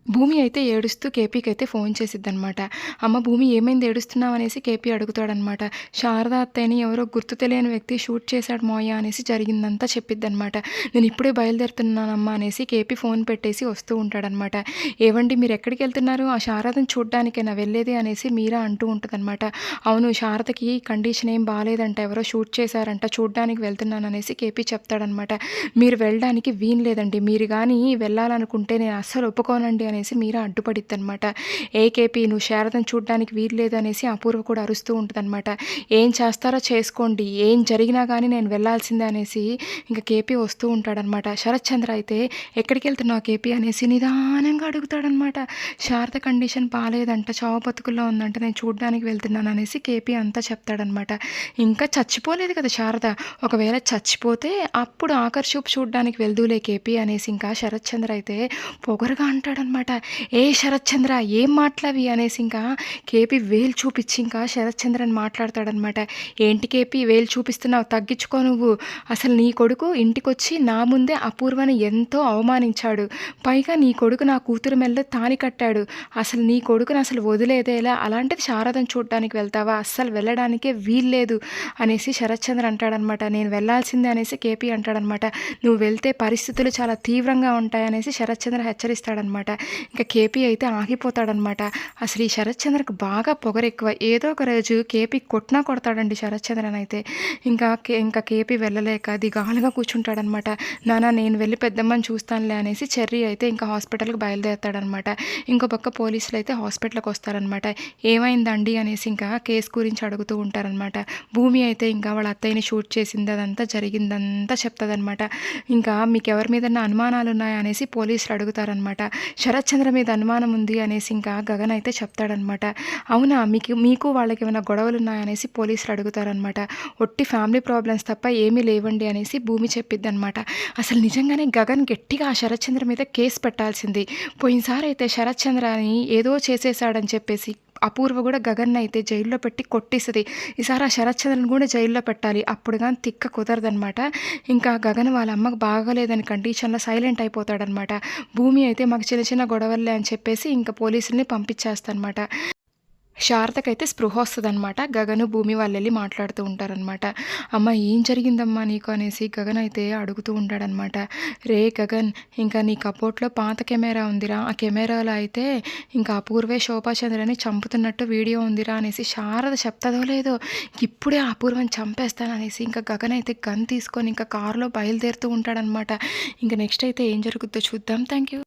భూమి అయితే ఏడుస్తూ కేపీకైతే ఫోన్ చేసిద్దనమాట. "అమ్మ భూమి ఏమైంది ఏడుస్తున్నావు?" అనేసి కేపీ అడుగుతాడనమాట. "శారద అత్తయ్యని ఎవరో గుర్తు తెలియని వ్యక్తి షూట్ చేశాడు మావయ్య" అనేసి జరిగిందంతా చెప్పిద్దనమాట. "నేను ఇప్పుడే బయలుదేరుతున్నానమ్మా" అనేసి కేపీ ఫోన్ పెట్టేసి వస్తూ ఉంటాడనమాట. "ఏవండి మీరెక్కడికెళ్తున్నారు? ఆ శారదను చూడ్డానికేనా వెళ్ళేది?" అనేసి మీరా అంటూ ఉంటదనమాట. "అవును శారదకి కండిషన్ ఏం బాలేదంట. ఎవరో షూట్ చేశారంట. చూడ్డానికి వెళ్తున్నాననేసి" కేపీ చెప్తాడనమాట. "మీరు వెళ్ళడానికి వీలు లేదండి. మీరు గానీ వెళ్ళాలనుకుంటే నేను అస్సలు ఒప్పుకోనండి" అనేసి మీరా అడ్డుపడిద్దనమాట. "ఏ కేపీ నువ్వు శారదను చూడ్డానికి వీల్లేదు" అనేసి అపూర్వ కూడా అరుస్తూ ఉంటదనమాట. "ఏం చేస్తారో చేసుకోండి. ఏం జరిగినా గానీ నేను వెళ్ళాల్సిందే" అనేసి ఇంక కేపీ వస్తూ ఉంటాడనమాట. శరత్చంద్ర అయితే "ఎక్కడికెళ్తున్నావు కేపీ" అనేసి నిదానంగా అడుగుతాడనమాట. శారద కండిషన్ బాలేదంట. చావు బతుకుల్లో ఉందంట. నేను చూడ్డానికి వెళ్తున్నాను అనేసి కేపీ అంతా చెప్తాడనమాట. ఇంకా చచ్చిపోలేదు కదా శారద. ఒకవేళ చచ్చిపోతే అప్పుడు ఆఖరి చూపు చూడ్డానికి వెళ్దువులే కేపీ అనేసి ఇంకా శరత్చంద్ర అయితే పొగరుగా అంటాడనమాట. "ఏ శరత్చంద్ర ఏం మాటలవి" అనేసి ఇంకా కేపీ వేలు చూపిచ్చి ఇంకా శరత్చంద్రని మాట్లాడతాడనమాట. "ఏంటి కేపీ వేలు చూపిస్తున్నావు? తగ్గించుకో నువ్వు. అసలు నీ కొడుకు ఇంటికొచ్చి నా ముందే అపూర్వని ఎంతో అవమానించాడు. పైగా నీ కొడుకు నా కూతురు మెడలో తాళి కట్టాడు. అసలు నీ కొడుకుని అసలు వదిలేదేలా? అలాంటిది శారదను చూడ్డానికి వెళ్తావా? అస్సలు వెళ్ళడానికే వీల్లేదు" అనేసి శరత్చంద్ర అంటాడనమాట. "నేను వెళ్ళాల్సిందే" అనేసి కేపీ అంటాడనమాట. "నువ్వు వెళ్తే పరిస్థితులు చాలా తీవ్రంగా ఉంటాయనేసి" శరత్చంద్ర హెచ్చరిస్తాడనమాట. ఇంక కేపీ అయితే ఆగిపోతాడనమాట. అసలు ఈ శరత్చంద్రకి బాగా పొగరెక్కువ. ఏదో ఒక రోజు కేపీ కొట్టినా కొడతాడండి శరత్చంద్రనైతే. ఇంకా కేపీ వెళ్ళలేక దిగాలుగా కూర్చుంటాడనమాట. "నాన్న నేను వెళ్ళి పెద్దమ్మని చూస్తానులే" అనేసి చెర్రీ అయితే ఇంకా హాస్పిటల్‌కి బయలుదేరతాడనమాట. ఇంకో పక్క పోలీసులైతే హాస్పిటల్‌కి వస్తారనమాట. "ఏమైందండి" అనేసి ఇంకా కేసు గురించి అడుగుతూ ఉంటారనమాట. భూమి అయితే ఇంకా వాళ్ళ అత్తయ్యని షూట్ చేసింది అదంతా జరిగిందంతా చెప్తదనమాట. ఇంకా "మీకెవరి మీదన్నా అనుమానాలున్నాయా" అనేసి పోలీసులు అడుగుతారనమాట. శరత్చంద్ర మీద అనుమానం ఉంది అనేసి ఇంకా గగన్ అయితే చెప్తాడనమాట. "అవునా మీకు వాళ్ళకేమైనా గొడవలున్నాయా" అనేసి పోలీసులు అడుగుతారనమాట. "ఒట్టి ఫ్యామిలీ ప్రాబ్లమ్స్ తప్ప ఏమీ లేవండి" అనేసి భూమి చెప్పిద్దనమాట. అసలు నిజంగానే గగన్ గట్టిగా ఆ శరత్చంద్ర మీద కేసు పెట్టాల్సింది. పోయినసారైతే శరత్చంద్రని ఏదో చేసేసాడని చెప్పేసి అపూర్వ కూడా గగన్నయితే జైల్లో పెట్టి కొట్టేస్తది. ఈసారి ఆ శరత్చంద్రని కూడా జైల్లో పెట్టాలి. అప్పుడు గాని తిక్క కుదరదనమాట. ఇంకా గగన్ వాళ్ళ అమ్మకు బాగోలేదని కండిషన్‌లో సైలెంట్ అయిపోతాడనమాట. భూమి అయితే "మాకు చిన్న చిన్న గొడవల్లే" అని చెప్పేసి ఇంకా పోలీసుల్ని పంపించేస్తనమాట. శారదకైతే స్పృహ వస్తదనమాట. గగను, భూమి వాళ్ళెళ్ళి మాట్లాడుతూ ఉంటారనమాట. "అమ్మ ఏం జరిగిందమ్మా నీకు" అనేసి గగన్ అయితే అడుగుతూ ఉంటాడనమాట. "రే గగన్ ఇంకా నీ కబోర్డ్‌లో పాత కెమెరా ఉందిరా. ఆ కెమెరాలో అయితే ఇంకా అపూర్వే శోభాచంద్రని చంపుతున్నట్టు వీడియో ఉందిరా" అనేసి శారద చెప్తదో లేదో ఇప్పుడే ఆ అపూర్వని చంపేస్తాననేసి ఇంకా గగన్ అయితే గన్ తీసుకొని ఇంకా కారులో బయలుదేరుతూ ఉంటాడనమాట. ఇంక నెక్స్ట్ అయితే ఏం జరుగుద్దో చూద్దాం. Thank you.